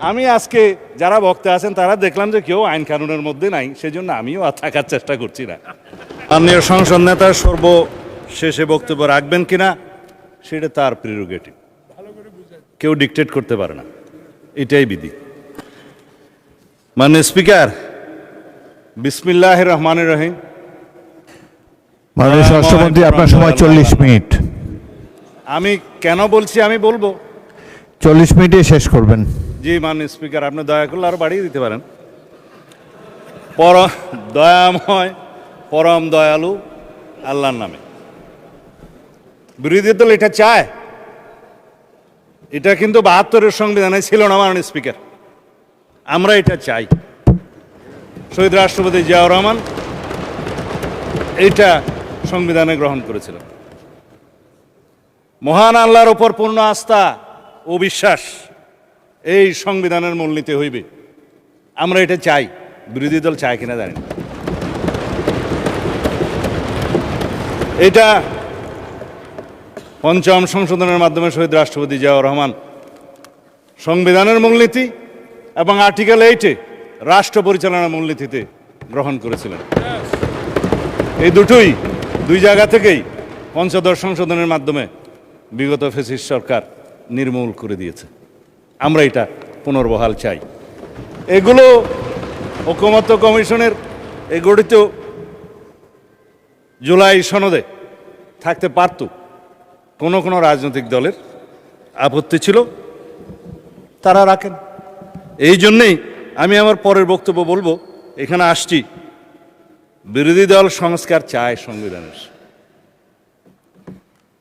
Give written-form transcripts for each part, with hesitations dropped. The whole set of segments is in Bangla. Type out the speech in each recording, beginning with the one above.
আমি আজকে যারা বক্তা আছেন তারা দেখলাম যে কেউ আইন কানুনের মধ্যে নাই, সেজন্য আমিও আর থাকার চেষ্টা করছি না। মাননীয় সংসদ নেতা সর্বশেষে বক্তব্য রাখবেন কিনা সেটা তার প্রিরোগেটিভ, কেউ ডিকটেট করতে পারে না, এটাই বিধি। মাননীয় স্পিকার, বিসমিল্লাহির রহমানির রহিম। মাননীয় স্বরাষ্ট্রমন্ত্রী, আপনার সময় 40 মিনিট। আমি কেন বলছি আমি বলবো, 40 মিনিটে শেষ করবেন। জি মাননীয় স্পিকার, আপনি দয়া করলে আরো বাড়িয়ে দিতে পারেন। দয়াময় পরম দয়ালু আল্লাহর নামে। বিরোধী দল এটা চায়, এটা কিন্তু ৭২-এর সংবিধানে ছিল না মাননীয় স্পিকার। আমরা এটা চাই। শহীদ রাষ্ট্রপতি জিয়াউর রহমান এইটা সংবিধানে গ্রহণ করেছিলেন। মহান আল্লাহর উপর পূর্ণ আস্থা ও বিশ্বাস এই সংবিধানের মূলনীতি হইবে। আমরা এটা চাই, বিরোধী দল চায় কিনা জানি না। এটা পঞ্চম সংশোধনের মাধ্যমে শহীদ রাষ্ট্রপতি জিয়াউর রহমান সংবিধানের মূলনীতি এবং আর্টিকেল 8-এ রাষ্ট্র পরিচালনার মূলনীতিতে গ্রহণ করেছিলেন। এই দুই জায়গা থেকেই পঞ্চদশ সংশোধনের মাধ্যমে বিগত ফ্যাসিস্ট সরকার নির্মূল করে দিয়েছে। আমরা এটা পুনর্বহাল চাই। এগুলো ঐকমত্য কমিশনের এই গঠিত জুলাই সনদে থাকতে পারত। কোনো রাজনৈতিক দলের আপত্তি ছিল, তারা রাখেন। এই জন্যেই আমি আমার পরের বক্তব্য বলবো, এখানে আসছি বিরোধী দল সংস্কার চায়, সংবিধানের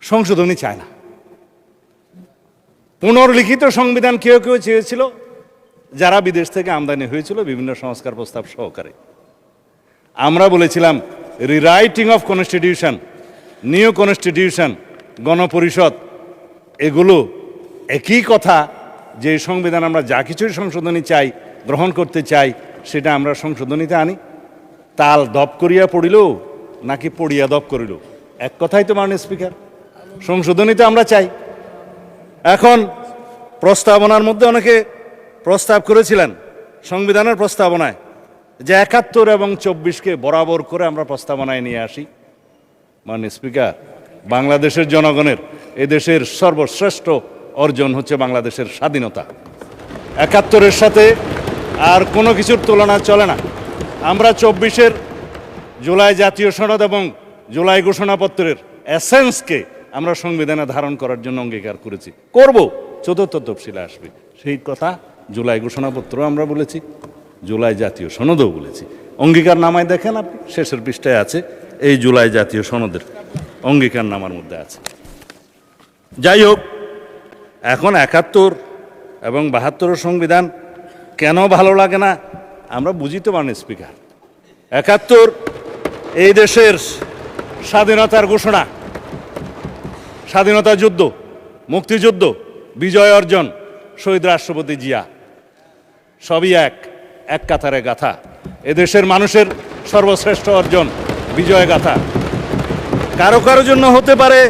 সংশোধনী চায় না। পুনর্লিখিত সংবিধান কেউ চেয়েছিল যারা বিদেশ থেকে আমদানি হয়েছিল বিভিন্ন সংস্কার প্রস্তাব সহকারে। আমরা বলেছিলাম rewriting of constitution, new constitution, গণপরিষদ, এগুলো একই কথা। যে সংবিধান আমরা যা কিছুই সংশোধনী চাই, গ্রহণ করতে চাই, সেটা আমরা সংশোধনীতে আনি। তাল দপ করিয়া পড়িল নাকি পড়িয়া দপ করিল, এক কথাই তো মাননীয় স্পিকার। সংশোধনীতে আমরা চাই। এখন প্রস্তাবনার মধ্যে অনেকে প্রস্তাব করেছিলেন সংবিধানের প্রস্তাবনায় যে ৭১ এবং ২৪-কে বরাবর করে আমরা প্রস্তাবনায় নিয়ে আসি। মাননীয় স্পিকার, বাংলাদেশের জনগণের এদেশের সর্বশ্রেষ্ঠ অর্জন হচ্ছে বাংলাদেশের স্বাধীনতা। ৭১-এর সাথে আর কোনো কিছুর তুলনা চলে না। আমরা ২৪-এর জুলাই জাতীয় সনদ এবং জুলাই ঘোষণাপত্রের এসেন্সকে আমরা সংবিধানে ধারণ করার জন্য অঙ্গীকার করেছি, করব। চতুর্থ তফসিলে আসবে সেই কথা। জুলাই ঘোষণাপত্র আমরা বলেছি, জুলাই জাতীয় সনদও বলেছি। অঙ্গীকার নামায় দেখেন আপনি, শেষের পৃষ্ঠায় আছে, এই জুলাই জাতীয় সনদের অঙ্গীকার নামার মধ্যে আছে। যাই হোক, এখন ৭১ এবং ৭২-এর সংবিধান কেন ভালো লাগে না আমরা বুঝি তো মাননীয় স্পিকার। ৭১ এই দেশের স্বাধীনতার ঘোষণা, স্বাধীনতা যুদ্ধ, মুক্তিযুদ্ধ, বিজয় অর্জন, শহীদ রাষ্ট্রপতি জিয়া, সবই এক কাতারে গাথা। এদেশের মানুষের সর্বশ্রেষ্ঠ অর্জন, বিজয় গাথা। কারো জন্য হতে পারে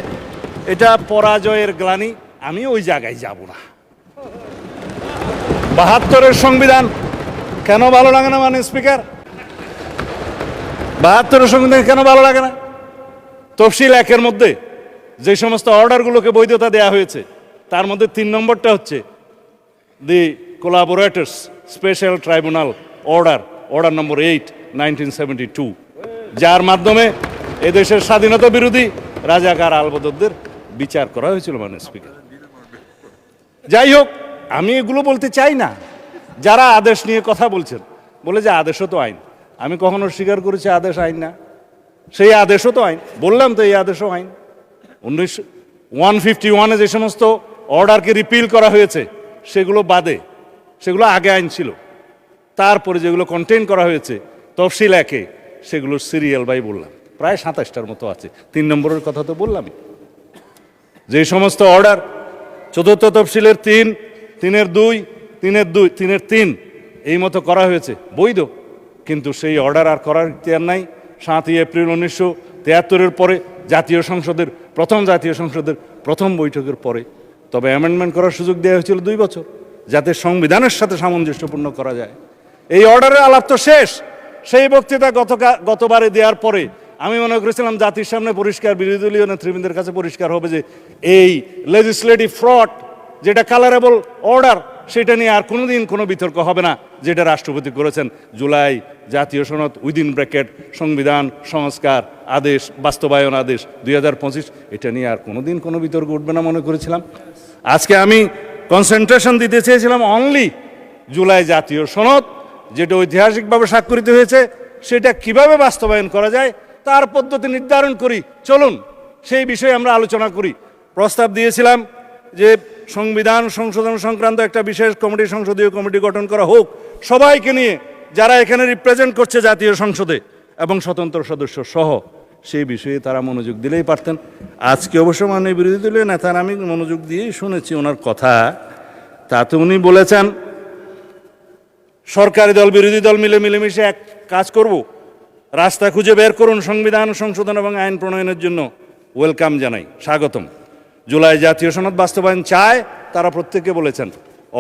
এটা পরাজয়ের গ্লানি, আমি ওই জায়গায় যাব না। ৭২-এর সংবিধান কেন ভালো লাগে না মাননীয় স্পিকার? ৭২-এর সংবিধান কেন ভালো লাগে না? তফসিল ১-এর মধ্যে যে সমস্ত অর্ডারগুলোকে বৈধতা দেওয়া হয়েছে তার মধ্যে ৩ নম্বরটা হচ্ছে দি কোলাবোরেটর্স স্পেশাল ট্রাইব্যুনাল অর্ডার নম্বর 8, 1972, যার মাধ্যমে এদেশের স্বাধীনতা বিরোধী রাজাকার আলবদরদের বিচার করা হয়েছিল মাননীয় স্পিকার। যাই হোক, আমি এগুলো বলতে চাই না। যারা আদেশ নিয়ে কথা বলছেন, বলে যে আদেশও তো আইন। আমি কখনো স্বীকার করেছি আদেশ আইন না? সেই আদেশও তো আইন, বললাম তো এই আদেশও আইন। 151-এ যে সমস্ত অর্ডারকে রিপিল করা হয়েছে সেগুলো বাদে, সেগুলো আগে আইন ছিল। তারপরে যেগুলো কন্টেইন করা হয়েছে তফসিল ১-এ, সেগুলোর সিরিয়াল বাই বললাম প্রায় ২৭টার মতো আছে। ৩ নম্বরের কথা তো বললামই। যে সমস্ত অর্ডার চতুর্থ তফসিলের ৩, ৩-এর ২, ৩-এর ৩ এই মতো করা হয়েছে বৈধ, কিন্তু সেই অর্ডার আর করার ইখতিয়ার নাই। ৭ই এপ্রিল ১৯৭৩-এর পরে প্রথম জাতীয় সংসদের প্রথম বৈঠকের পরে তবে অ্যামেন্ডমেন্ট করার সুযোগ দেওয়া হয়েছিল 2 বছর। যাতে সংবিধানের সাথে সামঞ্জস্যপূর্ণ করা যায়। এই অর্ডারের আলাপ তো শেষ। সেই বক্তৃতা গতবারে দেওয়ার পরে আমি মনে করেছিলাম জাতির সামনে পরিষ্কার, বিরোধী দলীয় নেতৃবৃন্দের কাছে পরিষ্কার হবে যে এই লেজিসলেটিভ ফ্রড যেটা কালারেবল অর্ডার, সেটা নিয়ে আর কোনোদিন কোনো বিতর্ক হবে না, যেটা রাষ্ট্রপতি করেছেন। জুলাই জাতীয় সনদ উইদিন ব্র্যাকেট সংবিধান সংস্কার আদেশ বাস্তবায়ন আদেশ 2025, এটা নিয়ে আর কোনোদিন কোনো বিতর্ক উঠবে না মনে করেছিলাম। আজকে আমি কনসেন্ট্রেশন দিতে চেয়েছিলাম অনলি জুলাই জাতীয় সনদ, যেটা ঐতিহাসিকভাবে স্বাক্ষরিত হয়েছে, সেটা কিভাবে বাস্তবায়ন করা যায় তার পদ্ধতি নির্ধারণ করি, চলুন সেই বিষয়ে আমরা আলোচনা করি। প্রস্তাব দিয়েছিলাম যে সংবিধান সংশোধন সংক্রান্ত একটা বিশেষ কমিটি, সংসদীয় কমিটি গঠন করা হোক সবাইকে নিয়ে, যারা এখানে রিপ্রেজেন্ট করছে জাতীয় সংসদে এবং স্বতন্ত্র সদস্য সহ। সেই বিষয়ে তারা মনোযোগ দিলেই পারতেন। আজকে অবশ্য মাননীয় বিরোধী দলীয় নেতার আমি মনোযোগ দিয়েই শুনেছি ওনার কথা। তাতে উনি বলেছেন সরকারি দল বিরোধী দল মিলেমিশে এক কাজ করব, রাস্তা খুঁজে বের করুন সংবিধান সংশোধন এবং আইন প্রণয়নের জন্য। ওয়েলকাম জানাই, স্বাগতম। জুলাই জাতীয় সনদ বাস্তবায়ন চায় তারা প্রত্যেকে বলেছেন।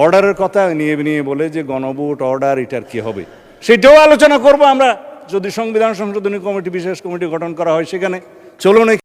অর্ডারের কথা নিয়ে বলে যে গণভোট অর্ডার, এটার কি হবে সেটাও আলোচনা করব আমরা, যদি সংবিধান সংশোধনী কমিটি বিশেষ কমিটি গঠন করা হয় সেখানে। চলুন